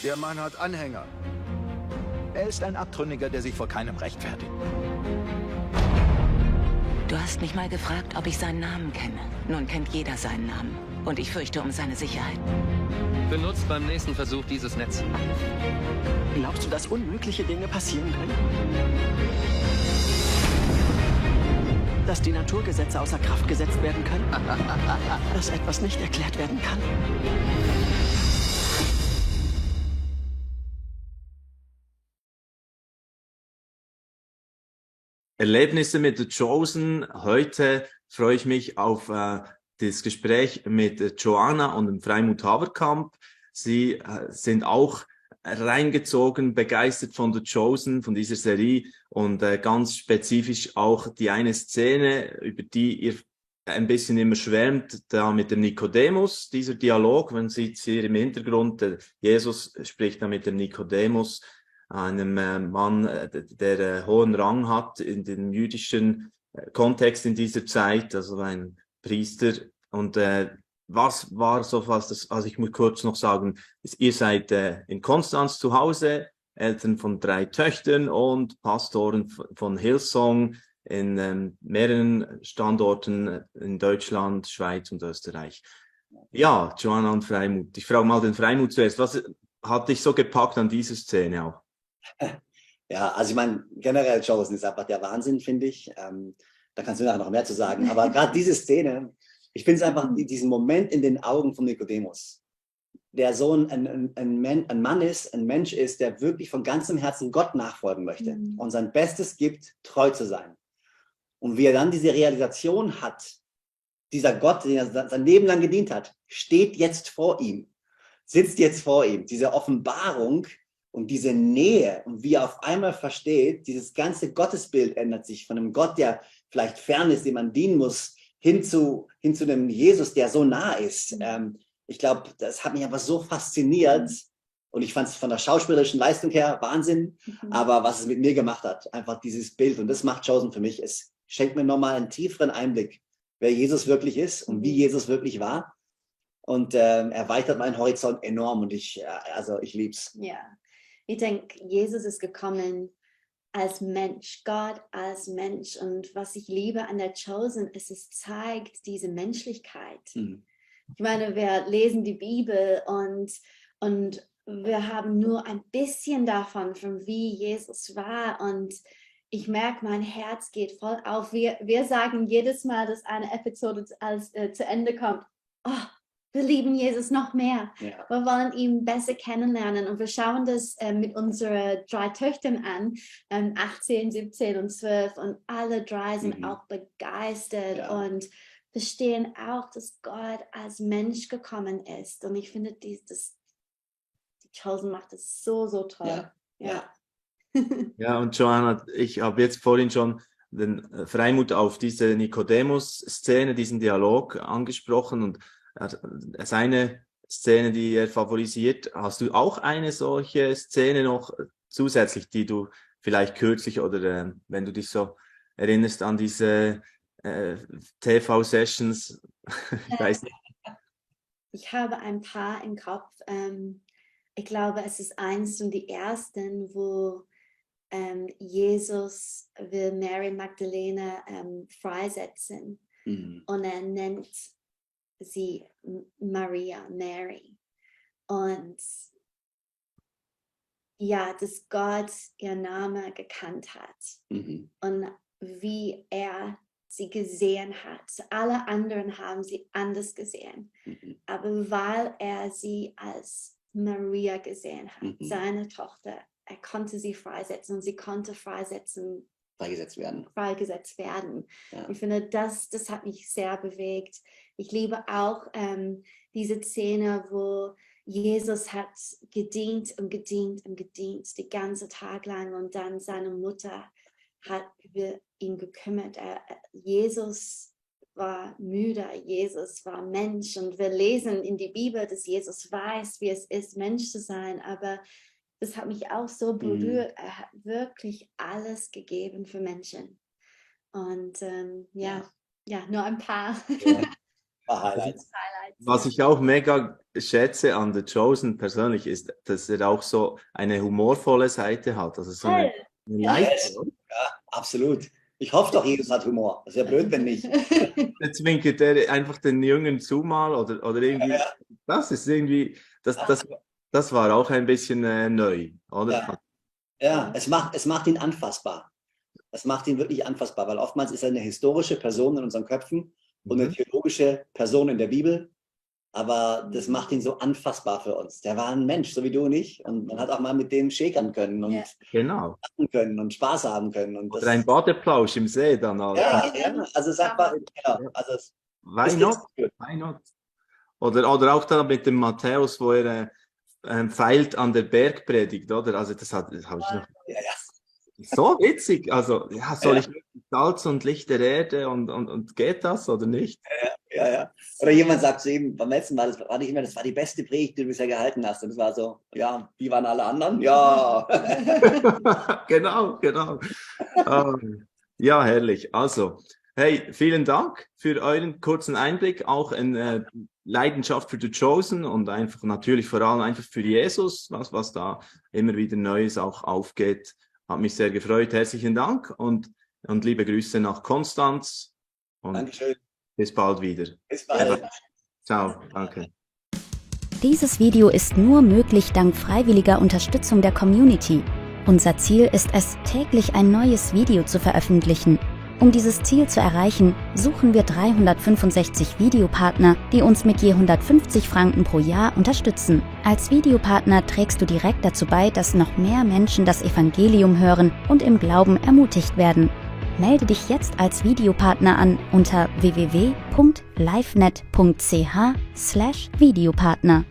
Der Mann hat Anhänger. Er ist ein Abtrünniger, der sich vor keinem rechtfertigt. Du hast mich mal gefragt, ob ich seinen Namen kenne. Nun kennt jeder seinen Namen. Und ich fürchte um seine Sicherheit. Benutzt beim nächsten Versuch dieses Netz. Glaubst du, dass unmögliche Dinge passieren können? Dass die Naturgesetze außer Kraft gesetzt werden können? Dass etwas nicht erklärt werden kann? Erlebnisse mit The Chosen. Heute freue ich mich auf das Gespräch mit Joanna und dem Freimut Haverkamp. Sie sind auch reingezogen, begeistert von The Chosen, von dieser Serie und ganz spezifisch auch die eine Szene, über die ihr ein bisschen immer schwärmt, da mit dem Nikodemus, dieser Dialog, man sieht hier im Hintergrund, Jesus spricht da mit dem Nikodemus, einem Mann, der hohen Rang hat in dem jüdischen Kontext in dieser Zeit, also ein Priester. Und was war so fast das, also ich muss kurz noch sagen, ihr seid in Konstanz zu Hause, Eltern von 3 Töchtern und Pastoren von Hillsong in mehreren Standorten in Deutschland, Schweiz und Österreich. Ja, Joanna und Freimut. Ich frage mal den Freimut zuerst, was hat dich so gepackt an dieser Szene auch? Ja, also ich meine, generell Chosen ist einfach der Wahnsinn, finde ich. Da kannst du nachher noch mehr zu sagen. Aber gerade diese Szene, ich finde es einfach diesen Moment in den Augen von Nikodemus, der so ein Mann ist, ein Mensch ist, der wirklich von ganzem Herzen Gott nachfolgen möchte und sein Bestes gibt, treu zu sein. Und wie er dann diese Realisation hat, dieser Gott, den er sein Leben lang gedient hat, steht jetzt vor ihm, sitzt jetzt vor ihm. Diese Offenbarung und diese Nähe und wie er auf einmal versteht, dieses ganze Gottesbild ändert sich von einem Gott, der vielleicht fern ist, dem man dienen muss, hin zu einem Jesus, der so nah ist. Ich glaube, das hat mich einfach so fasziniert und ich fand es von der schauspielerischen Leistung her Wahnsinn, aber was es mit mir gemacht hat, einfach dieses Bild und das macht Chosen für mich, es schenkt mir nochmal einen tieferen Einblick, wer Jesus wirklich ist und wie Jesus wirklich war und erweitert meinen Horizont enorm und ich lieb's. Ja. Ich denke, Jesus ist gekommen als Mensch, Gott als Mensch. Und was ich liebe an der Chosen ist, es zeigt diese Menschlichkeit. Ich meine, wir lesen die Bibel und wir haben nur ein bisschen davon, von wie Jesus war. Und ich merke, mein Herz geht voll auf. Wir sagen jedes Mal, dass eine Episode zu Ende kommt, oh, wir lieben Jesus noch mehr. Ja. Wir wollen ihn besser kennenlernen und wir schauen das mit unseren 3 Töchtern an, 18, 17 und 12 und alle 3 sind auch begeistert und verstehen auch, dass Gott als Mensch gekommen ist und ich finde, die Chosen macht es so, so toll. Ja. Ja, und Joanna, ich habe jetzt vorhin schon den Freimut auf diese Nikodemus-Szene, diesen Dialog angesprochen und seine Szene, die er favorisiert. Hast du auch eine solche Szene noch zusätzlich, die du vielleicht kürzlich oder wenn du dich so erinnerst an diese TV-Sessions, ich weiß nicht. Ich habe ein paar im Kopf. Ich glaube, es ist eins und die ersten, wo Jesus will Mary Magdalene freisetzen und er nennt sie Maria, Mary. Und ja, dass Gott ihr Name gekannt hat und wie er sie gesehen hat. Alle anderen haben sie anders gesehen. Aber weil er sie als Maria gesehen hat, seine Tochter, er konnte sie freisetzen und sie konnte freigesetzt werden. Ja. Ich finde, das hat mich sehr bewegt. Ich liebe auch diese Szene, wo Jesus hat gedient und gedient und gedient, die ganze Tag lang und dann seine Mutter hat über ihn gekümmert. Jesus war müde, Jesus war Mensch und wir lesen in die Bibel, dass Jesus weiß, wie es ist, Mensch zu sein, aber das hat mich auch so berührt. Er hat wirklich alles gegeben für Menschen. Und nur ein paar. Highlights. Was ich auch mega schätze an The Chosen persönlich ist, dass er auch so eine humorvolle Seite hat. Also so eine leichte. Ja, absolut. Ich hoffe doch, Jesus hat Humor. Das wäre blöd, wenn nicht. Jetzt winkelt er einfach den Jüngern zu mal oder irgendwie. Ja. Das ist irgendwie, das war auch ein bisschen neu, oder? Ja, es macht ihn anfassbar. Es macht ihn wirklich anfassbar, weil oftmals ist er eine historische Person in unseren Köpfen und eine theologische Person in der Bibel. Aber das macht ihn so anfassbar für uns. Der war ein Mensch, so wie du und ich. Und man hat auch mal mit dem schäkern können und lachen können und Spaß haben können. Und oder ein Badeplausch im See dann. Ja, also sag mal, genau. Also, why not? Oder auch dann mit dem Matthäus, wo er feilt an der Bergpredigt, oder? Also das habe ich noch... So witzig, also soll ich Salz und Licht der Erde und geht das oder nicht? Ja. Oder jemand sagt zu ihm, beim letzten Mal, das war die beste Predigt, die du bisher gehalten hast. Und es war so, ja, wie waren alle anderen? Ja. Genau. Ja, herrlich. Also, hey, vielen Dank für euren kurzen Einblick, auch in Leidenschaft für The Chosen und einfach natürlich vor allem einfach für Jesus, was da immer wieder Neues auch aufgeht. Hat mich sehr gefreut. Herzlichen Dank und liebe Grüße nach Konstanz. Und Dankeschön. Bis bald wieder. Bis bald. Ciao, danke. Dieses Video ist nur möglich dank freiwilliger Unterstützung der Community. Unser Ziel ist es, täglich ein neues Video zu veröffentlichen. Um dieses Ziel zu erreichen, suchen wir 365 Videopartner, die uns mit je 150 Franken pro Jahr unterstützen. Als Videopartner trägst du direkt dazu bei, dass noch mehr Menschen das Evangelium hören und im Glauben ermutigt werden. Melde dich jetzt als Videopartner an unter www.livenet.ch/Videopartner.